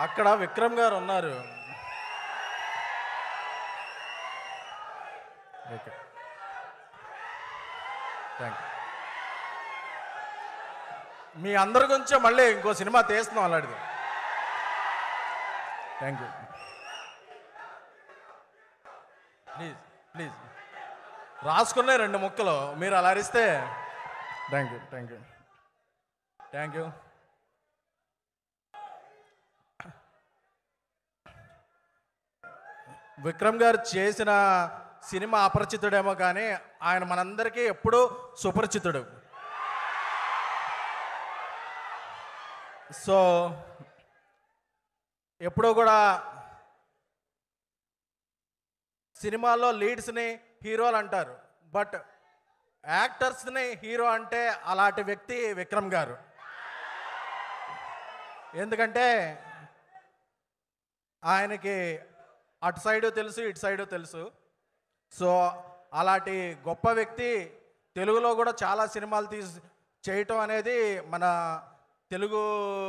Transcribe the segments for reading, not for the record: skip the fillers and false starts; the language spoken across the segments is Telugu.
అక్కడ విక్రమ్ గారు ఉన్నారు. Okay, thank you. మీ అందరి గురించి మళ్ళీ ఇంకో సినిమా తీస్తున్నాం అలాంటిది. Thank you. ప్లీజ్ ప్లీజ్ రాసుకునే 2 ముక్కలు మీరు అలా అరిస్తే. Thank you, thank you, thank you. Vikram గారు చేసిన సినిమా అపరిచితుడేమో కానీ ఆయన మనందరికీ ఎప్పుడూ సుపరిచితుడు. సో ఎప్పుడూ కూడా సినిమాల్లో లీడ్స్ని హీరోలు అంటారు, బట్ యాక్టర్స్ని హీరో అంటే అలాంటి వ్యక్తి విక్రమ్ గారు. ఎందుకంటే ఆయనకి అటు సైడు తెలుసు, ఇటు సైడు తెలుసు. సో అలాంటి గొప్ప వ్యక్తి తెలుగులో కూడా చాలా సినిమాలు చేయటం అనేది మన తెలుగు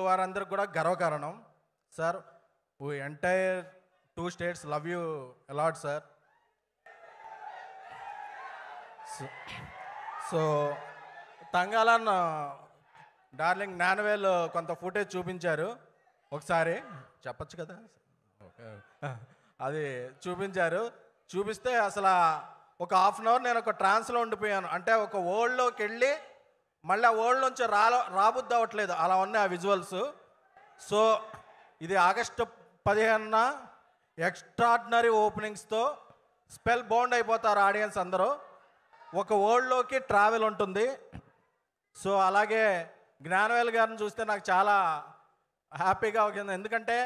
వారందరికి కూడా గర్వకారణం. Sir, we entire 2 states love you a lot sir. So Thangalaan darling Gnanavel కొంత ఫుటేజ్ చూపించారు, ఒకసారి చెప్పచ్చు కదా. ఓకే, అది చూపించారు. చూపిస్తే అసలు ఒక ½ అన్ అవర్ నేను ఒక ట్రాన్స్లో ఉండిపోయాను. అంటే ఒక వరల్డ్లోకి వెళ్ళి మళ్ళీ ఆ వరల్డ్ నుంచి రాబుద్ది అవ్వట్లేదు, అలా ఉన్నాయి ఆ విజువల్స్. సో ఇది ఆగస్టు 15న ఎక్స్ట్రాడినరీ ఓపెనింగ్స్తో స్పెల్ బౌండ్ అయిపోతారు ఆడియన్స్ అందరూ. ఒక వరల్డ్లోకి ట్రావెల్ ఉంటుంది. సో అలాగే జ్ఞానవేల్ గారిని చూస్తే నాకు చాలా హ్యాపీగా ఉంది. ఎందుకంటే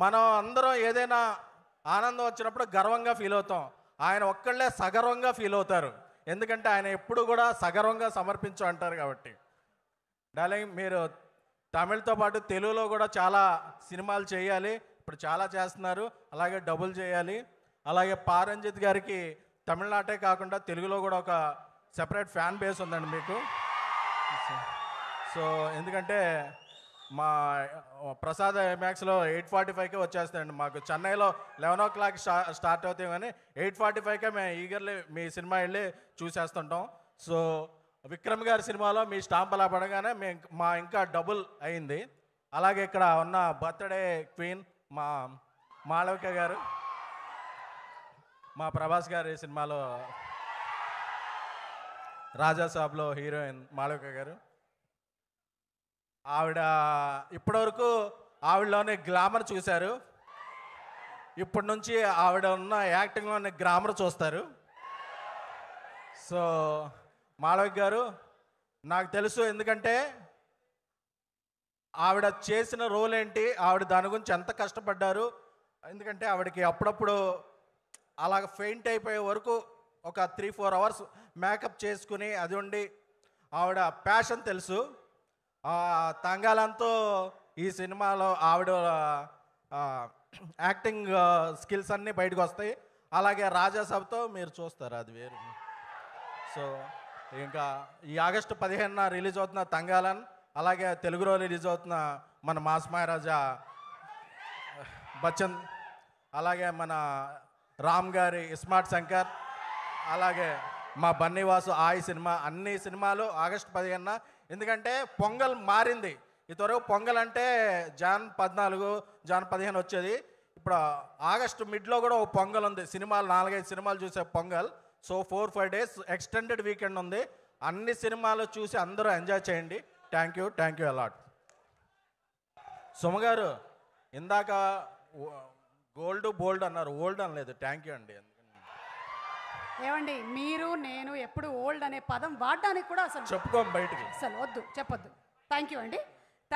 మనం అందరం ఏదైనా ఆనందం వచ్చినప్పుడు గర్వంగా ఫీల్ అవుతాం, ఆయన ఒక్కళ్ళే సగర్వంగా ఫీల్ అవుతారు. ఎందుకంటే ఆయన ఎప్పుడు కూడా సగర్వంగా సమర్పించు అంటారు కాబట్టి. డార్లింగ్, మీరు తమిళ్తో పాటు తెలుగులో కూడా చాలా సినిమాలు చేయాలి, ఇప్పుడు చాలా చేస్తున్నారు. అలాగే డబుల్ చేయాలి. అలాగే పారంజిత్ గారికి తమిళనాటే కాకుండా తెలుగులో కూడా ఒక సెపరేట్ ఫ్యాన్ బేస్ ఉందండి మీకు. సో ఎందుకంటే మా ప్రసాద్ ఐమాక్స్లో 8:45కే వచ్చేస్తాయండి. మాకు చెన్నైలో 11 o'clock స్టార్ట్ అవుతాయి, కానీ 8:45కే మేము ఈగర్లీ మీ సినిమా వెళ్ళి చూసేస్తుంటాం. సో విక్రమ్ గారి సినిమాలో మీ స్టాంప్ అలా పడగానే మా ఇంకా డబుల్ అయింది. అలాగే ఇక్కడ ఉన్న బర్త్డే క్వీన్ మా మాళవిక గారు, మా ప్రభాస్ గారి సినిమాలో రాజాసాబ్లో హీరోయిన్ మాళవిక గారు. ఆవిడ ఇప్పటివరకు ఆవిడలోనే గ్లామర్ చూశారు, ఇప్పటి నుంచి ఆవిడ ఉన్న యాక్టింగ్లోనే గ్లామర్ చూస్తారు. సో మాళవిక గారు నాకు తెలుసు, ఎందుకంటే ఆవిడ చేసిన రోల్ ఏంటి, ఆవిడ దాని గురించి ఎంత కష్టపడ్డారు. ఎందుకంటే ఆవిడకి అప్పుడప్పుడు అలాగ ఫెయింట్ అయిపోయే వరకు ఒక 3-4 hours మేకప్ చేసుకుని అది ఉండి ఆవిడ ప్యాషన్ తెలుసు. తంగాలంతో ఈ సినిమాలో ఆవిడ యాక్టింగ్ స్కిల్స్ అన్నీ బయటకు వస్తాయి. అలాగే రాజాసాబ్తో మీరు చూస్తారు, అది వేరు. సో ఇంకా ఈ ఆగస్టు 15న రిలీజ్ అవుతున్న తంగాలన్, అలాగే తెలుగులో రిలీజ్ అవుతున్న మన మాస్ మహారాజా బచ్చన్, అలాగే మన రామ్ గారి ఇస్మార్ట్ శంకర్, అలాగే మా బన్నీవాసు ఆయి సినిమా, అన్ని సినిమాలు ఆగస్టు 15న. ఎందుకంటే పొంగల్ మారింది. ఇంతవరకు పొంగల్ అంటే Jan 14, Jan 15 వచ్చేది. ఇప్పుడు ఆగస్టు మిడ్లో కూడా ఒక పొంగల్ ఉంది. సినిమాలు 4-5 సినిమాలు చూసే pongal. So 4-5 days extended weekend ఉంది. అన్ని సినిమాలు చూసి అందరూ ఎంజాయ్ చేయండి. Thank you a lot. సుమగారు ఇందాక గోల్డ్ బోల్డ్ అన్నారు, ఓల్డ్ అనలేదు. థ్యాంక్ యూ అండి. ఏమండి, మీరు నేను ఎప్పుడు ఓల్డ్ అనే పదం వాడడానికి కూడా అసలు చెప్పుకోం బయటికి, అసలు వద్దు, చెప్పొద్దు. థ్యాంక్ యూ అండి.